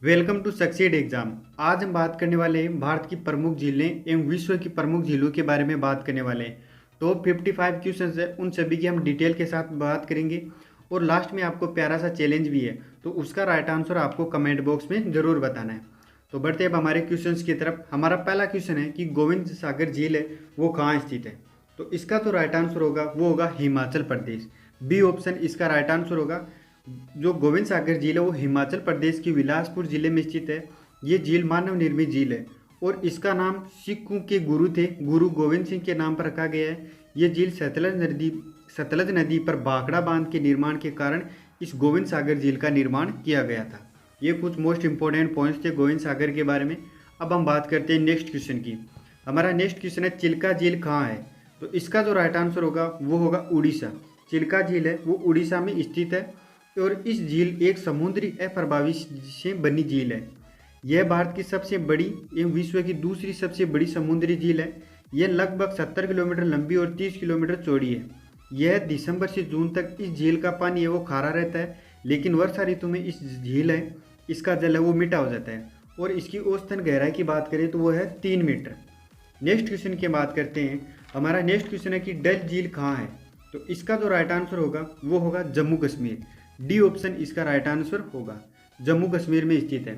Welcome to succeed exam. आज हम बात करने वाले हैं भारत की प्रमुख झीलें एवं विश्व की प्रमुख झीलों के बारे में बात करने वाले हैं। तो 55 क्वेश्चंस है, उन सभी की हम डिटेल के साथ बात करेंगे और लास्ट में आपको प्यारा सा चैलेंज भी है, तो उसका राइट आंसर आपको कमेंट बॉक्स में ज़रूर बताना है। तो बढ़ते अब हमारे क्वेश्चंस की तरफ। हमारा पहला क्वेश्चन है कि गोविंद सागर झील है वो कहाँ स्थित है। तो इसका जो राइट आंसर होगा वो होगा हिमाचल प्रदेश। बी ऑप्शन इसका राइट आंसर होगा। जो गोविंद सागर झील है वो हिमाचल प्रदेश की बिलासपुर जिले में स्थित है। ये झील मानव निर्मित झील है और इसका नाम सिखों के गुरु थे, गुरु गोविंद सिंह के नाम पर रखा गया है। ये झील सतलज नदी पर भाखड़ा बांध के निर्माण के कारण इस गोविंद सागर झील का निर्माण किया गया था। ये कुछ मोस्ट इंपॉर्टेंट पॉइंट्स थे गोविंद सागर के बारे में। अब हम बात करते हैं नेक्स्ट क्वेश्चन की। हमारा नेक्स्ट क्वेश्चन है चिल्का झील कहाँ है। तो इसका जो राइट आंसर होगा वो होगा उड़ीसा। चिल्का झील है वो उड़ीसा में स्थित है और इस झील एक समुद्री अप्रभावी से बनी झील है। यह भारत की सबसे बड़ी एवं विश्व की दूसरी सबसे बड़ी समुद्री झील है। यह लगभग 70 किलोमीटर लंबी और 30 किलोमीटर चौड़ी है। यह दिसंबर से जून तक इस झील का पानी है वो खारा रहता है, लेकिन वर्षा ऋतु में इस झील है इसका जल है वो मीठा हो जाता है और इसकी औसतन गहराई की बात करें तो वो है 3 मीटर। नेक्स्ट क्वेश्चन की बात करते हैं। हमारा नेक्स्ट क्वेश्चन है कि डल झील कहाँ है। तो इसका जो राइट आंसर होगा वो होगा जम्मू कश्मीर। डी ऑप्शन इसका राइट आंसर होगा। जम्मू कश्मीर में स्थित है।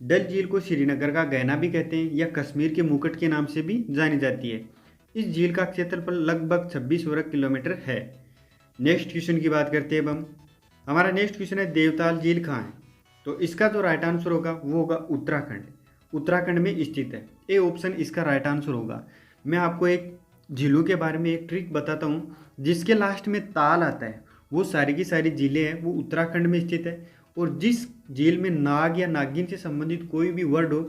डल झील को श्रीनगर का गहना भी कहते हैं या कश्मीर के मुकुट के नाम से भी जानी जाती है। इस झील का क्षेत्रफल लगभग 26 वर्ग किलोमीटर है। नेक्स्ट क्वेश्चन की बात करते हैं अब हम। हमारा नेक्स्ट क्वेश्चन है देवताल झील कहाँ है। तो इसका जो राइट आंसर होगा वो होगा उत्तराखंड। उत्तराखंड में स्थित है। ए ऑप्शन इसका राइट आंसर होगा। मैं आपको एक झीलों के बारे में एक ट्रिक बताता हूँ। जिसके लास्ट में ताल आता है वो सारी की सारी झीलें हैं वो उत्तराखंड में स्थित है, और जिस झील में नाग या नागिन से संबंधित कोई भी वर्ड हो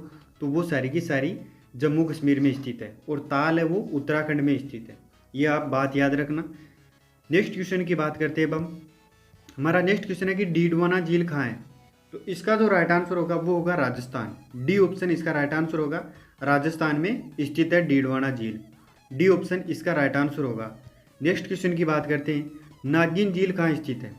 तो वो सारी की सारी जम्मू कश्मीर में स्थित है, और ताल है वो उत्तराखंड में स्थित है। ये आप बात याद रखना। नेक्स्ट क्वेश्चन की बात करते हैं अब हम। हमारा नेक्स्ट क्वेश्चन है कि डीडवाना झील कहाँ है। तो इसका जो राइट आंसर होगा वो होगा राजस्थान। डी ऑप्शन इसका राइट आंसर होगा। राजस्थान में स्थित है डीडवाना झील। डी ऑप्शन इसका राइट आंसर होगा। नेक्स्ट क्वेश्चन की बात करते हैं। नागिन झील कहाँ स्थित है।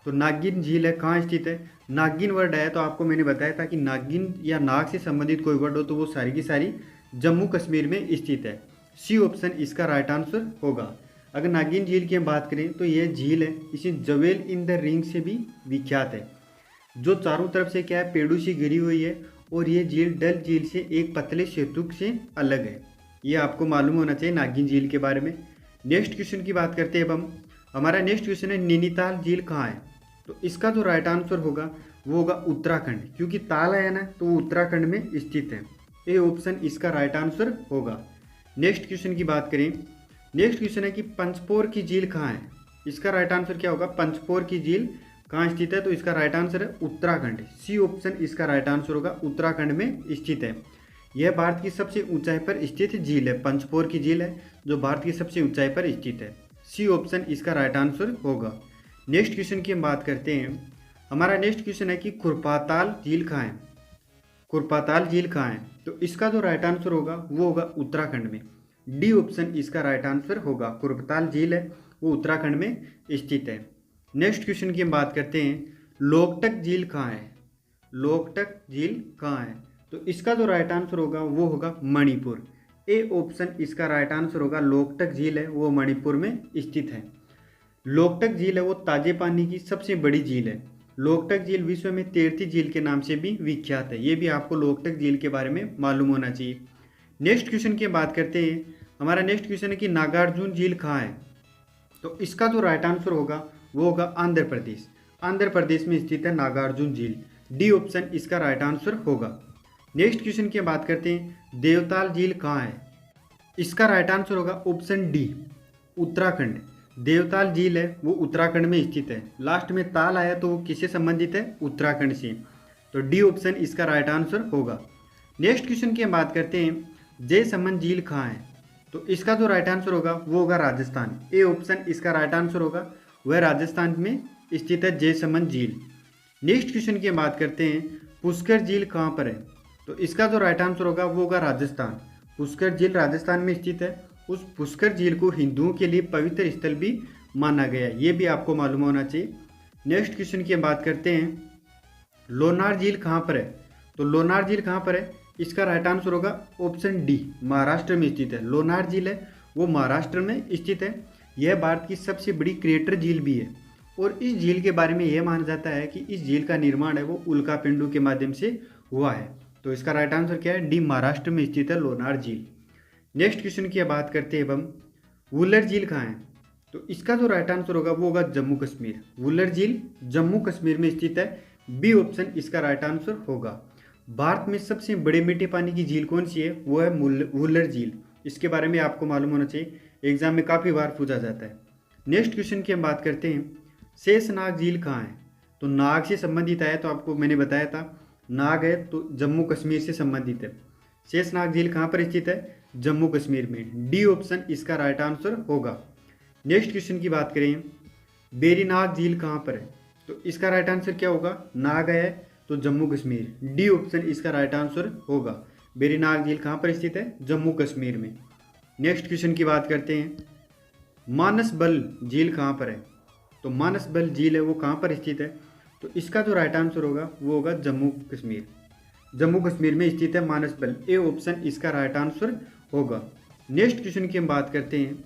तो नागिन झील है कहाँ स्थित है। नागिन वर्ड है तो आपको मैंने बताया था कि नागिन या नाग से संबंधित कोई वर्ड हो तो वो सारी की सारी जम्मू कश्मीर में स्थित है। सी ऑप्शन इसका राइट आंसर होगा। अगर नागिन झील की हम बात करें तो यह झील है इसे ज्वेल इन द रिंग से भी विख्यात है, जो चारों तरफ से क्या है पेड़ों से घिरी हुई है, और ये झील डल झील से एक पतले सेतु से अलग है। ये आपको मालूम होना चाहिए नागिन झील के बारे में। नेक्स्ट क्वेश्चन की बात करते हैं अब हम। हमारा नेक्स्ट क्वेश्चन है नैनीताल झील कहाँ है। तो इसका जो राइट आंसर होगा वो होगा उत्तराखंड, क्योंकि ताल है ना तो वो उत्तराखंड में स्थित है। ए ऑप्शन इसका राइट आंसर होगा। नेक्स्ट क्वेश्चन की बात करें। नेक्स्ट क्वेश्चन है कि पंचपोर की झील कहाँ है। इसका राइट आंसर क्या होगा। पंचपोर की झील कहाँ स्थित है। तो इसका राइट आंसर है उत्तराखंड। सी ऑप्शन इसका राइट आंसर होगा। उत्तराखंड में स्थित है। यह भारत की सबसे ऊंचाई पर स्थित झील है। पंचपोर की झील है जो भारत की सबसे ऊंचाई पर स्थित है। सी ऑप्शन इसका राइट आंसर होगा। नेक्स्ट क्वेश्चन की हम बात करते हैं। हमारा नेक्स्ट क्वेश्चन है कि खुरपाताल झील कहाँ है। खुरपाताल झील कहाँ है। तो इसका जो राइट आंसर होगा वो होगा उत्तराखंड में। डी ऑप्शन इसका राइट आंसर होगा। खुरपाताल झील है वो उत्तराखंड में स्थित है। नेक्स्ट क्वेश्चन की हम बात करते हैं। लोकटक झील कहाँ है। लोकटक झील कहाँ है। तो इसका जो राइट आंसर होगा वो होगा मणिपुर। ए ऑप्शन इसका राइट आंसर होगा। लोकटक झील है वो मणिपुर में स्थित है। लोकटक झील है वो ताजे पानी की सबसे बड़ी झील है। लोकटक झील विश्व में तैरती झील के नाम से भी विख्यात है। ये भी आपको लोकटक झील के बारे में मालूम होना चाहिए। नेक्स्ट क्वेश्चन की बात करते हैं। हमारा नेक्स्ट क्वेश्चन है कि नागार्जुन झील कहाँ है। तो इसका जो राइट आंसर होगा वो होगा आंध्र प्रदेश। आंध्र प्रदेश में स्थित है नागार्जुन झील। डी ऑप्शन इसका राइट आंसर होगा। नेक्स्ट क्वेश्चन की बात करते हैं। देवताल झील कहाँ है। इसका राइट आंसर होगा ऑप्शन डी उत्तराखंड। देवताल झील है वो उत्तराखंड में स्थित है। लास्ट में ताल आया तो वो किससे संबंधित है। उत्तराखंड से। तो डी ऑप्शन इसका राइट आंसर होगा। नेक्स्ट क्वेश्चन की हम बात करते हैं। जयसमंद झील कहाँ है। तो इसका जो राइट आंसर होगा वो होगा राजस्थान। ए ऑप्शन इसका राइट आंसर होगा। वह राजस्थान में स्थित है जयसमंद झील। नेक्स्ट क्वेश्चन की हम बात करते हैं। पुष्कर झील कहाँ पर है। तो इसका जो राइट आंसर होगा वो होगा राजस्थान। पुष्कर झील राजस्थान में स्थित है। उस पुष्कर झील को हिंदुओं के लिए पवित्र स्थल भी माना गया है। ये भी आपको मालूम होना चाहिए। नेक्स्ट क्वेश्चन की हम बात करते हैं। लोनार झील कहाँ पर है। तो लोनार झील कहाँ पर है? इसका राइट आंसर होगा ऑप्शन डी, महाराष्ट्र में स्थित है। लोनार झील है वो महाराष्ट्र में स्थित है। यह भारत की सबसे बड़ी क्रिएटर झील भी है और इस झील के बारे में यह माना जाता है कि इस झील का निर्माण है वो उल्कापिंडों के माध्यम से हुआ है। तो इसका राइट आंसर क्या है? डी, महाराष्ट्र में स्थित है लोनार झील। नेक्स्ट क्वेश्चन की बात करते हैं अब हम, वुलर झील कहाँ है? तो इसका जो राइट आंसर होगा वो होगा जम्मू कश्मीर। वुलर झील जम्मू कश्मीर में स्थित है। बी ऑप्शन इसका राइट आंसर होगा। भारत में सबसे बड़े मीठे पानी की झील कौन सी है? वो है वुलर झील। इसके बारे में आपको मालूम होना चाहिए, एग्जाम में काफ़ी बार पूछा जाता है। नेक्स्ट क्वेश्चन की हम बात करते हैं, शेषनाग झील कहाँ है? तो नाग से संबंधित है, तो आपको मैंने बताया था नाग है तो जम्मू कश्मीर से संबंधित है। शेषनाग झील कहाँ पर स्थित है? जम्मू कश्मीर में। डी ऑप्शन इसका राइट आंसर होगा। नेक्स्ट क्वेश्चन की बात करें, बेरीनाग झील कहाँ पर है? तो इसका राइट आंसर क्या होगा? नाग है तो जम्मू कश्मीर। डी ऑप्शन इसका राइट आंसर होगा। बेरीनाग झील कहाँ पर स्थित है? जम्मू कश्मीर में। नेक्स्ट क्वेश्चन की बात करते हैं, मानसबल झील कहाँ पर है? तो मानसबल झील है वो कहाँ पर स्थित है? तो इसका जो राइट आंसर होगा वो होगा जम्मू कश्मीर। जम्मू कश्मीर में स्थित है मानसबल। ए ऑप्शन इसका राइट आंसर होगा। नेक्स्ट क्वेश्चन की हम बात करते हैं,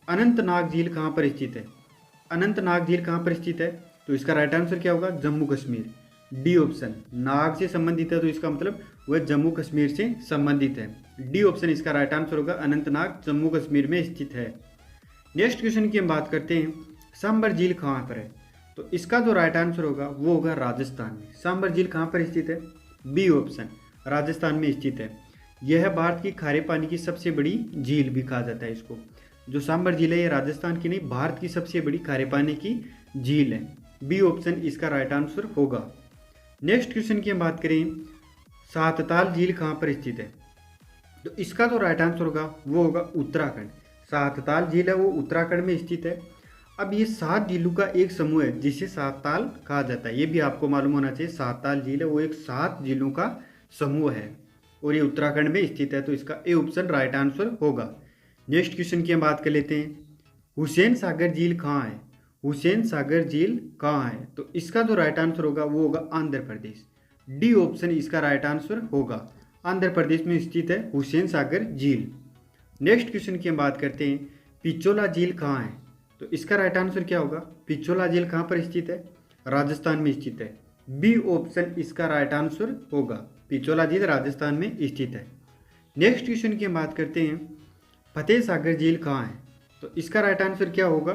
अनंतनाग झील कहाँ पर स्थित है? अनंतनाग झील कहाँ पर स्थित है? तो इसका राइट आंसर क्या होगा? जम्मू कश्मीर। डी ऑप्शन, नाग से संबंधित है तो इसका मतलब वह जम्मू कश्मीर से संबंधित है। डी ऑप्शन इसका राइट आंसर होगा। अनंतनाग जम्मू कश्मीर में स्थित है। नेक्स्ट क्वेश्चन की हम बात करते हैं, सांबर झील कहाँ पर है? तो इसका जो राइट आंसर होगा वो होगा राजस्थान में। सांबर झील कहाँ पर स्थित है? बी ऑप्शन, राजस्थान में स्थित है। यह भारत की खारे पानी की सबसे बड़ी झील भी कहा जाता है इसको। जो सांबर झील है ये राजस्थान की नहीं, भारत की सबसे बड़ी खारे पानी की झील है। बी ऑप्शन इसका राइट आंसर होगा। नेक्स्ट क्वेश्चन की हम बात करें, सातताल झील कहाँ पर स्थित है? तो इसका जो राइट आंसर होगा वो होगा उत्तराखंड। सातताल झील है वो उत्तराखंड में स्थित है। अब ये 7 झीलों का एक समूह है जिसे सातताल कहा जाता है। ये भी आपको मालूम होना चाहिए, सातताल झील है वो एक 7 झीलों का समूह है और ये उत्तराखंड में स्थित है। तो इसका ए ऑप्शन राइट आंसर होगा। नेक्स्ट क्वेश्चन की हम बात कर लेते हैं, हुसैन सागर झील कहाँ है? हुसैन सागर झील कहाँ है? तो इसका जो राइट आंसर होगा वो होगा आंध्र प्रदेश। डी ऑप्शन इसका राइट आंसर होगा। आंध्र प्रदेश में स्थित है हुसैन सागर झील। नेक्स्ट क्वेश्चन की हम बात करते हैं, पिचोला झील कहाँ है? तो इसका राइट आंसर क्या होगा? पिचोला झील कहाँ पर स्थित है? राजस्थान में स्थित है। बी ऑप्शन इसका राइट आंसर होगा। पिचोला झील राजस्थान में स्थित है। नेक्स्ट क्वेश्चन की हम बात करते हैं, फतेह सागर झील कहाँ है? तो इसका राइट आंसर क्या होगा?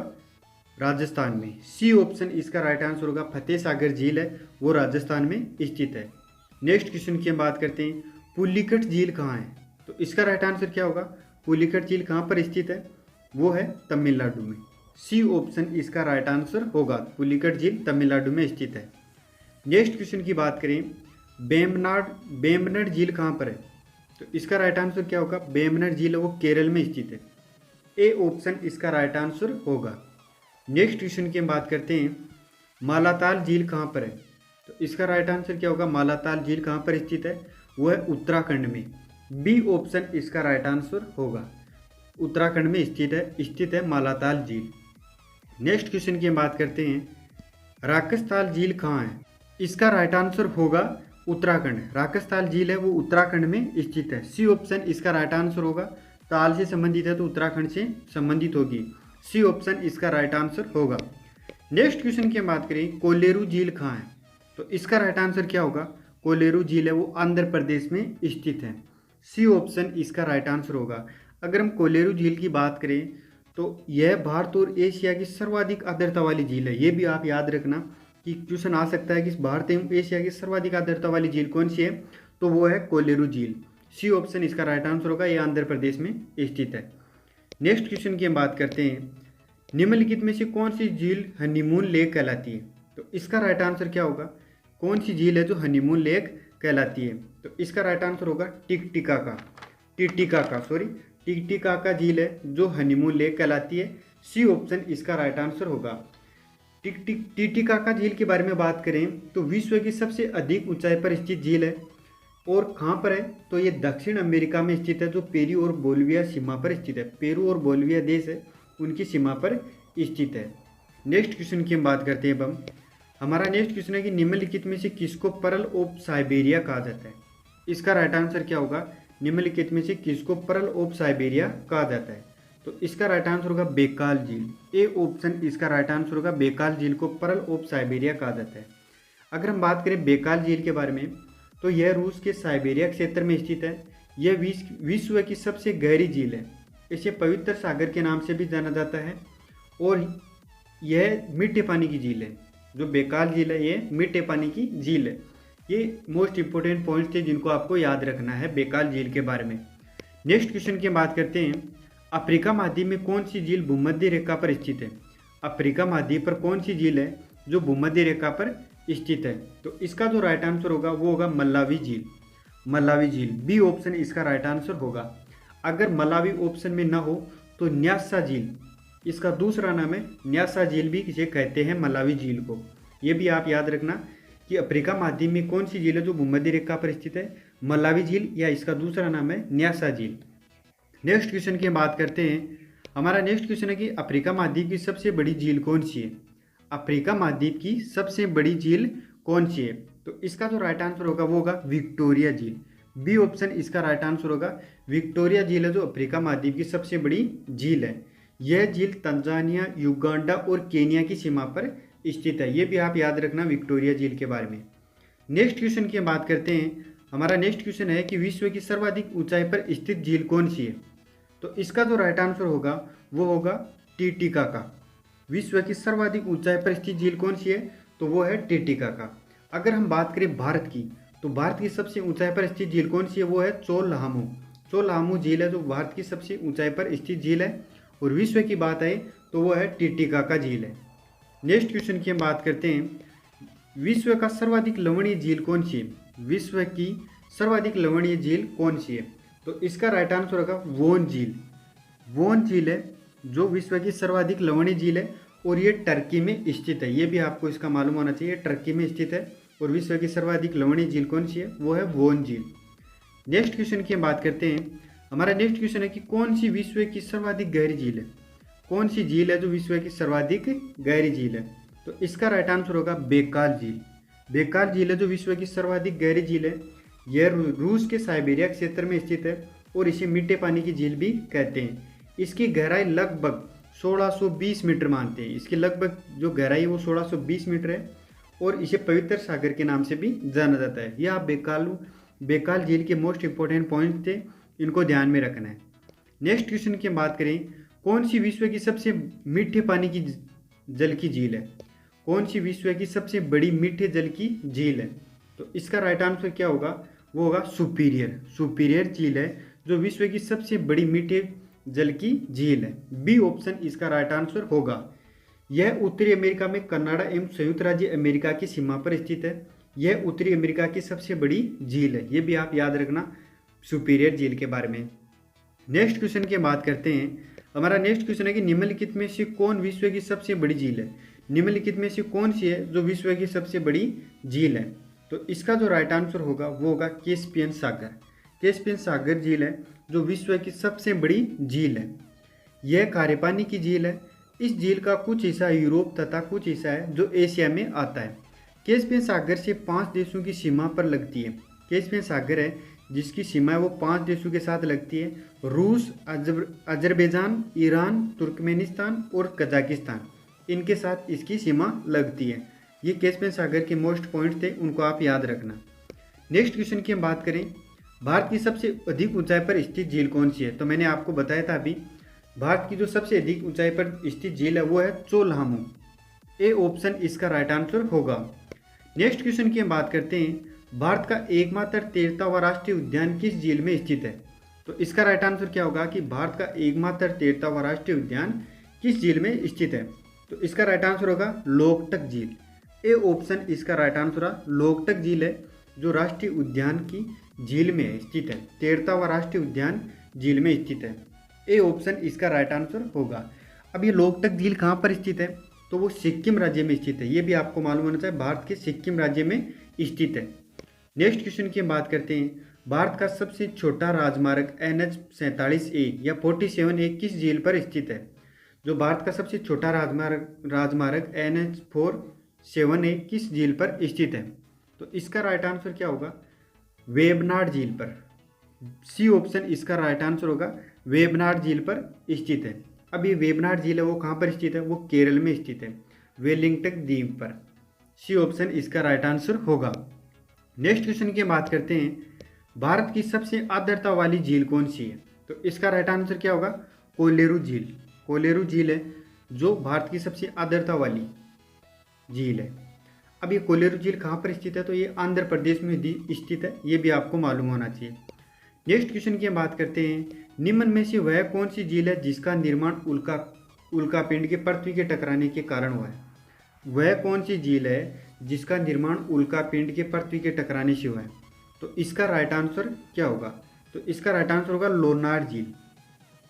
राजस्थान में। सी ऑप्शन इसका राइट आंसर होगा। फतेह सागर झील है वो राजस्थान में स्थित है। नेक्स्ट क्वेश्चन की हम बात करते हैं, पुलिकट झील कहाँ है? तो इसका राइट आंसर क्या होगा? पुलिकट झील कहाँ पर स्थित है? वो है तमिलनाडु में। सी ऑप्शन इसका राइट आंसर होगा। पुलिकट झील तमिलनाडु में स्थित है। नेक्स्ट क्वेश्चन की बात करें, बेम्बनड झील कहाँ पर है? तो इसका राइट आंसर क्या होगा? बेम्बनड झील है वो केरल में स्थित है। ए ऑप्शन इसका राइट आंसर होगा। नेक्स्ट क्वेश्चन की हम बात करते हैं, मालाताल झील कहाँ पर है? तो इसका राइट आंसर क्या होगा? मालाताल झील कहाँ पर स्थित है? वो है उत्तराखंड में। बी ऑप्शन इसका राइट आंसर होगा। उत्तराखंड में स्थित है मालाताल झील। नेक्स्ट क्वेश्चन की हम बात करते हैं, राकसताल झील कहाँ है? इसका राइट आंसर होगा उत्तराखंड। राकसताल झील है वो उत्तराखंड में स्थित है। सी ऑप्शन इसका राइट आंसर होगा। ताल से संबंधित है तो उत्तराखंड से संबंधित होगी। सी ऑप्शन इसका राइट आंसर होगा। नेक्स्ट क्वेश्चन की हम बात करें, कोलेरू झील कहाँ है? तो इसका राइट आंसर क्या होगा? कोलेरू झील है वो आंध्र प्रदेश में स्थित है। सी ऑप्शन इसका राइट आंसर होगा। अगर हम कोलेरू झील की बात करें तो यह भारत और एशिया की सर्वाधिक आर्द्रता वाली झील है। ये भी आप याद रखना कि क्वेश्चन आ सकता है कि भारत एवं एशिया की सर्वाधिक आर्द्रता वाली झील कौन सी है? तो वो है कोलेरू झील। सी ऑप्शन इसका राइट आंसर होगा। ये आंध्र प्रदेश में स्थित है। नेक्स्ट क्वेश्चन की हम बात करते हैं, निम्नलिखित में से कौन सी झील हनीमून लेक कहलाती है? तो इसका राइट आंसर क्या होगा? कौन सी झील है जो हनीमून लेक कहलाती है? तो इसका राइट आंसर होगा टिकटिकाका झील है जो हनीमून लेक कहलाती है। सी ऑप्शन इसका राइट आंसर होगा। टिटिकाका झील के बारे में बात करें तो विश्व की सबसे अधिक ऊंचाई पर स्थित झील है और कहाँ पर है? तो ये दक्षिण अमेरिका में स्थित है जो पेरू और बोलिविया सीमा पर स्थित है। पेरू और बोलिविया देश है उनकी सीमा पर स्थित है। नेक्स्ट क्वेश्चन की हम बात करते हैं अब हम, हमारा नेक्स्ट क्वेश्चन है कि निम्नलिखित में से किसको पर्ल ऑफ साइबेरिया कहा जाता है। इसका राइट आंसर क्या होगा, निम्नलिखित में से किसको पर्ल ऑफ साइबेरिया कहा जाता है। तो इसका राइट आंसर होगा बेकाल झील। ए ऑप्शन इसका राइट आंसर होगा, बेकाल झील को पर्ल ऑफ साइबेरिया कहा जाता है। अगर हम बात करें बेकाल झील के बारे में, तो यह रूस के साइबेरिया क्षेत्र में स्थित है। यह विश्व की सबसे गहरी झील है। इसे पवित्र सागर के नाम से भी जाना जाता है और यह मीठे पानी की झील है। जो बेकाल झील है ये मीठे पानी की झील है। ये मोस्ट इंपोर्टेंट पॉइंट्स थे जिनको आपको याद रखना है बेकाल झील के बारे में। नेक्स्ट क्वेश्चन की बात करते हैं, अफ्रीका महाद्वीप में कौन सी झील भूमध्य रेखा पर स्थित है। अफ्रीका महाद्वीप पर कौन सी झील है जो भूमध्य रेखा पर स्थित है। तो इसका जो राइट आंसर होगा वो होगा मलावी झील। मलावी झील, बी ऑप्शन इसका राइट आंसर होगा। अगर मलावी ऑप्शन में ना हो तो न्यासा झील, इसका दूसरा नाम है न्यासा झील भी इसे कहते हैं, मलावी झील को। ये भी आप याद रखना कि अफ्रीका महाद्वीप में कौन सी झील है जो भूमध्य रेखा पर स्थित है, मलावी झील या इसका दूसरा नाम है न्यासा झील। नेक्स्ट क्वेश्चन की बात करते हैं। हमारा नेक्स्ट क्वेश्चन है कि अफ्रीका महाद्वीप की सबसे बड़ी झील कौन सी है। अफ्रीका महाद्वीप की सबसे बड़ी झील कौन सी है। तो इसका जो राइट आंसर होगा वो होगा विक्टोरिया झील। बी ऑप्शन इसका राइट आंसर होगा, विक्टोरिया झील है जो अफ्रीका महाद्वीप की सबसे बड़ी झील है। यह झील तंजानिया, युगांडा और केनिया की सीमा पर स्थित है। ये भी आप याद रखना विक्टोरिया झील के बारे में। नेक्स्ट क्वेश्चन की बात करते हैं। हमारा नेक्स्ट क्वेश्चन है कि विश्व की सर्वाधिक ऊंचाई पर स्थित झील कौन सी है। तो इसका जो राइट आंसर होगा वो होगा टिटिकाका। विश्व की सर्वाधिक ऊंचाई पर स्थित झील कौन सी है, तो वो है टिटिकाका। अगर हम बात करें भारत की, तो भारत की सबसे ऊंचाई पर स्थित झील कौन सी है, वो है चोलहामू। चोलहामू झील है जो भारत की सबसे ऊंचाई पर स्थित झील है। और विश्व की बात आए तो वो है टिटिकाका झील है। नेक्स्ट क्वेश्चन की हम बात करते हैं, विश्व का सर्वाधिक लवणीय झील कौन सी है। विश्व की सर्वाधिक लवणीय झील कौन सी है। तो इसका राइट आंसर होगा वोन झील। वोन झील है जो विश्व की सर्वाधिक लवणीय झील है और ये टर्की में स्थित है। ये भी आपको इसका मालूम होना चाहिए, टर्की में स्थित है। और विश्व की सर्वाधिक लवणीय झील कौन सी है, वो है वोन झील। नेक्स्ट क्वेश्चन की हम बात करते हैं। हमारा नेक्स्ट क्वेश्चन है कि कौन सी विश्व की सर्वाधिक गहरी झील है। कौन सी झील है जो विश्व की सर्वाधिक गहरी झील है। तो इसका राइट आंसर होगा बेकाल झील। बेकाल झील है जो विश्व की सर्वाधिक गहरी झील है। यह रूस के साइबेरिया क्षेत्र में स्थित है और इसे मीठे पानी की झील भी कहते हैं। इसकी गहराई लगभग 1620 मीटर मानते हैं। इसकी लगभग जो गहराई है वो 1620 मीटर है और इसे पवित्र सागर के नाम से भी जाना जाता है। यह आप बेकाल झील के मोस्ट इंपॉर्टेंट पॉइंट थे, इनको ध्यान में रखना है। नेक्स्ट क्वेश्चन की बात करें, कौन सी विश्व की सबसे मीठे पानी की जल की झील है। कौन सी विश्व की सबसे बड़ी मीठे जल की झील है। तो इसका राइट आंसर क्या होगा, वो होगा सुपीरियर। सुपीरियर झील है जो विश्व की सबसे बड़ी मीठे जल की झील है। बी ऑप्शन इसका राइट आंसर होगा। यह उत्तरी अमेरिका में कनाडा एवं संयुक्त राज्य अमेरिका की सीमा पर स्थित है। यह उत्तरी अमेरिका की सबसे बड़ी झील है। ये भी आप याद रखना सुपीरियर झील के बारे में। नेक्स्ट क्वेश्चन की बात करते हैं। हमारा नेक्स्ट क्वेश्चन है कि निम्नलिखित में से कौन विश्व की सबसे बड़ी झील है। निम्नलिखित में से कौन सी है जो विश्व की सबसे बड़ी झील है। तो इसका जो राइट आंसर होगा वो होगा कैस्पियन सागर। कैस्पियन सागर झील है जो विश्व की सबसे बड़ी झील है। यह खारे पानी की झील है। इस झील का कुछ हिस्सा यूरोप तथा कुछ हिस्सा है जो एशिया में आता है। कैस्पियन सागर से 5 देशों की सीमा पर लगती है। कैस्पियन सागर है जिसकी सीमा है वो 5 देशों के साथ लगती है, रूस, अजरबैजान, ईरान, तुर्कमेनिस्तान और कजाकिस्तान। इनके साथ इसकी सीमा लगती है। ये कैस्पियन सागर के मोस्ट पॉइंट थे, उनको आप याद रखना। नेक्स्ट क्वेश्चन की हम बात करें, भारत की सबसे अधिक ऊंचाई पर स्थित झील कौन सी है। तो मैंने आपको बताया था अभी, भारत की जो सबसे अधिक ऊंचाई पर स्थित झील है वो है चोलहामू। ए ऑप्शन इसका राइट आंसर होगा। नेक्स्ट क्वेश्चन की हम बात करते हैं, भारत का एकमात्र तैरता राष्ट्रीय उद्यान किस झील में स्थित है। तो इसका राइट आंसर क्या होगा कि भारत का एकमात्र तैरता राष्ट्रीय उद्यान किस झील में स्थित है। तो इसका राइट आंसर होगा लोकटक झील। ए ऑप्शन इसका राइट आंसर है। लोकटक झील है जो राष्ट्रीय उद्यान की झील में स्थित है, तैरता राष्ट्रीय उद्यान झील में स्थित है। ए ऑप्शन इसका राइट आंसर होगा। अब ये लोकटक झील कहाँ पर स्थित है, तो वो सिक्किम राज्य में स्थित है। ये भी आपको मालूम होना चाहिए, भारत के सिक्किम राज्य में स्थित है। नेक्स्ट क्वेश्चन की हम बात करते हैं, भारत का सबसे छोटा राजमार्ग NH-47A या 47A किस झील पर स्थित है। जो भारत का सबसे छोटा राजमार्ग NH-47 7A किस झील पर स्थित है? तो इसका राइट आंसर क्या होगा? वेबनाड झील पर। सी ऑप्शन इसका राइट आंसर होगा, वेबनाड झील पर स्थित है। अब ये वेबनाड झील है वो कहाँ पर स्थित है? वो केरल में स्थित है, वेलिंगटन द्वीप पर। सी ऑप्शन इसका राइट आंसर होगा। नेक्स्ट क्वेश्चन की बात करते हैं, भारत की सबसे आर्द्रता वाली झील कौन सी है? तो इसका राइट आंसर क्या होगा? कोलेरू झील। कोलेरू झील है जो भारत की सबसे आर्द्रता वाली झील है। अब ये कोलेरू झील कहाँ पर स्थित है? तो ये आंध्र प्रदेश में स्थित है, ये भी आपको मालूम होना चाहिए। नेक्स्ट क्वेश्चन की बात करते हैं, निम्न में से वह कौन सी झील है जिसका निर्माण उल्कापिंड के पृथ्वी के टकराने के कारण हुआ है? वह कौन सी झील है जिसका निर्माण उल्कापिंड के पृथ्वी के टकराने से हुआ है? तो इसका राइट आंसर क्या होगा? तो इसका राइट आंसर होगा लोनार झील।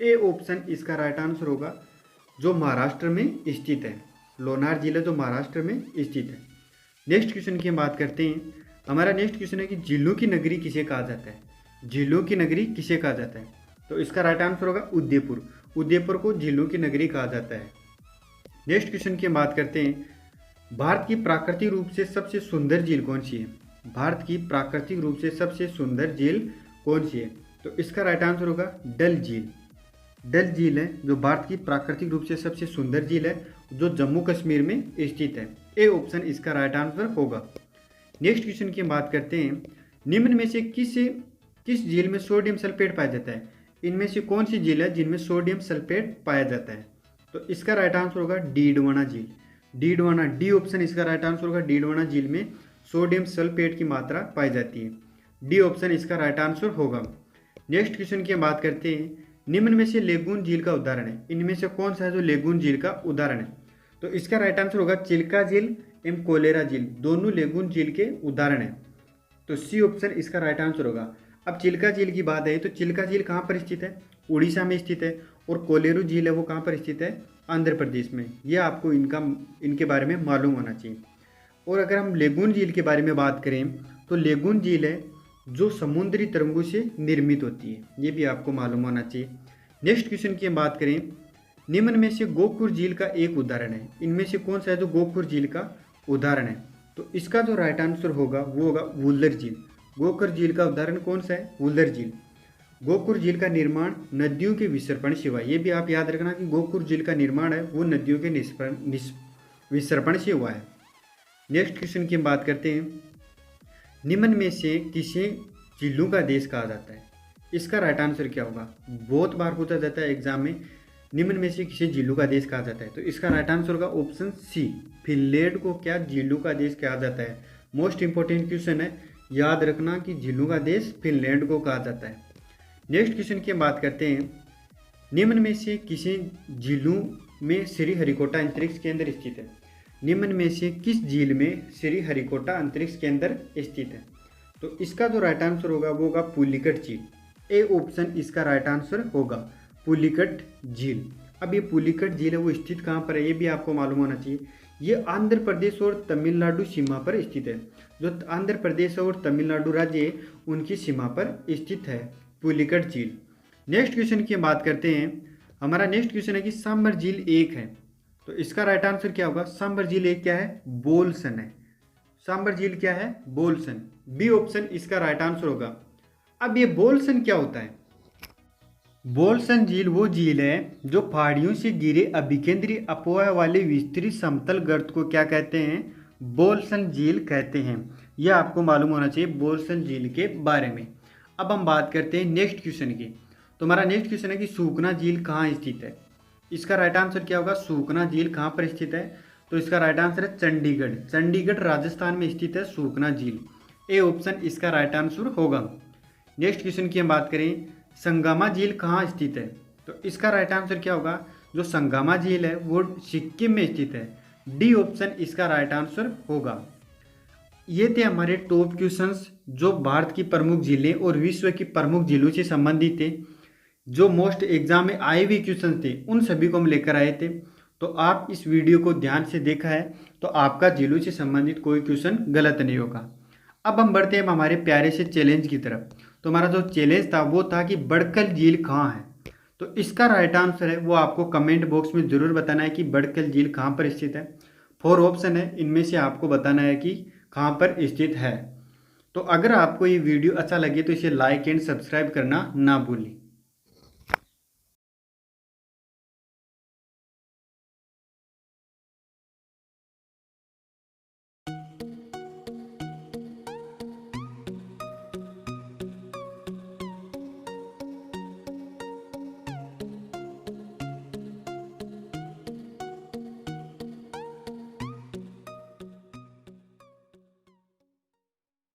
ए ऑप्शन इसका राइट आंसर होगा, जो महाराष्ट्र में स्थित है। लोनार झील है जो महाराष्ट्र में स्थित है। नेक्स्ट क्वेश्चन की हम बात करते हैं, हमारा नेक्स्ट क्वेश्चन है कि झीलों की नगरी किसे कहा जाता है? झीलों की नगरी किसे कहा जाता है? तो इसका राइट आंसर होगा उदयपुर। उदयपुर को झीलों की नगरी कहा जाता है। नेक्स्ट क्वेश्चन की हम बात करते हैं, भारत की प्राकृतिक रूप से सबसे सुंदर झील कौन सी है? भारत की प्राकृतिक रूप से सबसे सुंदर झील कौन सी है? तो इसका राइट आंसर होगा डल झील। डल झील है जो भारत की प्राकृतिक रूप से सबसे सुंदर झील है, जो जम्मू कश्मीर में स्थित है। ए ऑप्शन इसका राइट आंसर होगा। नेक्स्ट क्वेश्चन की हम बात करते हैं, निम्न में से किस झील में सोडियम सल्फेट पाया जाता है? इनमें से कौन सी झील है जिनमें सोडियम सल्फेट पाया जाता है? तो इसका राइट आंसर होगा डीडवाना झील। डीडवाना, डी ऑप्शन इसका राइट आंसर होगा। डीडवाना झील में सोडियम सल्फेट की मात्रा पाई जाती है। डी ऑप्शन इसका राइट आंसर होगा। नेक्स्ट क्वेश्चन की हम बात करते हैं, निम्न में से लेगून झील का उदाहरण है, इनमें से कौन सा है जो लेगून झील का उदाहरण है? तो इसका राइट आंसर होगा चिल्का झील एवं कोलेरा झील, दोनों लेगून झील के उदाहरण है। तो सी ऑप्शन इसका राइट आंसर होगा। अब चिल्का झील की बात है तो चिल्का झील कहाँ पर स्थित है? उड़ीसा में स्थित है। और कोलेरू झील है वो कहाँ पर स्थित है? आंध्र प्रदेश में। यह आपको इनके बारे में मालूम होना चाहिए। और अगर हम लेगून झील के बारे में बात करें तो लेगून झील है जो समुद्री तरंगों से निर्मित होती है, ये भी आपको मालूम होना चाहिए। नेक्स्ट क्वेश्चन की हम बात करें, निम्न में से गोखुर झील का एक उदाहरण है, इनमें से कौन सा है जो गोखुर झील का उदाहरण है? तो इसका जो राइट आंसर होगा वो होगा वुल्लर झील। गोखुर झील का उदाहरण कौन सा है? वुल्लर झील। गोखुर झील का निर्माण नदियों के विसर्पण से हुआ, ये भी आप याद रखना कि गोखुर झील का निर्माण है वो नदियों के विसर्पण से हुआ है। नेक्स्ट क्वेश्चन की हम बात करते हैं, निम्न में से किसे झीलों का देश कहा जाता है? इसका राइट आंसर क्या होगा? बहुत बार पूछा जाता है एग्जाम में, निम्न में से किसे झीलों का देश कहा जाता है? तो इसका राइट आंसर होगा ऑप्शन सी, फिनलैंड को क्या झीलों का देश कहा जाता है? मोस्ट इंपॉर्टेंट क्वेश्चन है, याद रखना कि झीलों का देश फिनलैंड को कहा जाता है। नेक्स्ट क्वेश्चन की हम बात करते हैं, निम्न में से किसी झीलों में श्रीहरिकोटा अंतरिक्ष केंद्र स्थित है? निम्न में से किस झील में श्रीहरिकोटा अंतरिक्ष केंद्र स्थित है? तो इसका जो राइट आंसर होगा वो होगा पुलिकट झील। ए ऑप्शन इसका राइट आंसर होगा, पुलिकट झील। अब ये पुलिकट झील है वो स्थित कहाँ पर है ये भी आपको मालूम होना चाहिए। ये आंध्र प्रदेश और तमिलनाडु सीमा पर स्थित है, जो आंध्र प्रदेश और तमिलनाडु राज्य उनकी सीमा पर स्थित है पुलिकट झील। नेक्स्ट क्वेश्चन की हम बात करते हैं, हमारा नेक्स्ट क्वेश्चन है कि सांबर झील एक है, तो इसका राइट आंसर क्या होगा? सांबर झील एक क्या है? बोलसन है। सांबर झील क्या है? बोलसन। बी ऑप्शन इसका राइट आंसर होगा। अब ये बोलसन क्या होता है? बोलसन झील वो झील है जो पहाड़ियों से गिरे अभिकेंद्रीय अपवाह वाले विस्तृत समतल गर्त को क्या कहते हैं? बोलसन झील कहते हैं। यह आपको मालूम होना चाहिए बोलसन झील के बारे में। अब हम बात करते हैं नेक्स्ट क्वेश्चन की। तो हमारा नेक्स्ट क्वेश्चन है कि सूखना झील कहाँ स्थित है? इसका राइट आंसर क्या होगा? सूखना झील कहाँ पर स्थित है? तो इसका राइट आंसर है चंडीगढ़। चंडीगढ़ राजस्थान में स्थित है सूखना झील। ए ऑप्शन इसका राइट आंसर होगा। नेक्स्ट क्वेश्चन की हम बात करें, संगमा झील कहाँ स्थित है? तो इसका राइट आंसर क्या होगा? जो संगमा झील है वो सिक्किम में स्थित है। डी ऑप्शन इसका राइट आंसर होगा। ये थे हमारे टॉप क्वेश्चंस जो भारत की प्रमुख झीलें और विश्व की प्रमुख झीलों से संबंधित थे, जो मोस्ट एग्जाम में आए हुए क्वेश्चन थे उन सभी को हम लेकर आए थे। तो आप इस वीडियो को ध्यान से देखा है तो आपका झीलों से संबंधित कोई क्वेश्चन गलत नहीं होगा। अब हम बढ़ते हैं हमारे प्यारे से चैलेंज की तरफ। तो हमारा जो चैलेंज था वो था कि बड़कल झील कहाँ है? तो इसका राइट आंसर है वो आपको कमेंट बॉक्स में ज़रूर बताना है कि बड़कल झील कहाँ पर स्थित है। 4 ऑप्शन है, इनमें से आपको बताना है कि कहाँ पर स्थित है। तो अगर आपको ये वीडियो अच्छा लगे तो इसे लाइक एंड सब्सक्राइब करना ना भूलें।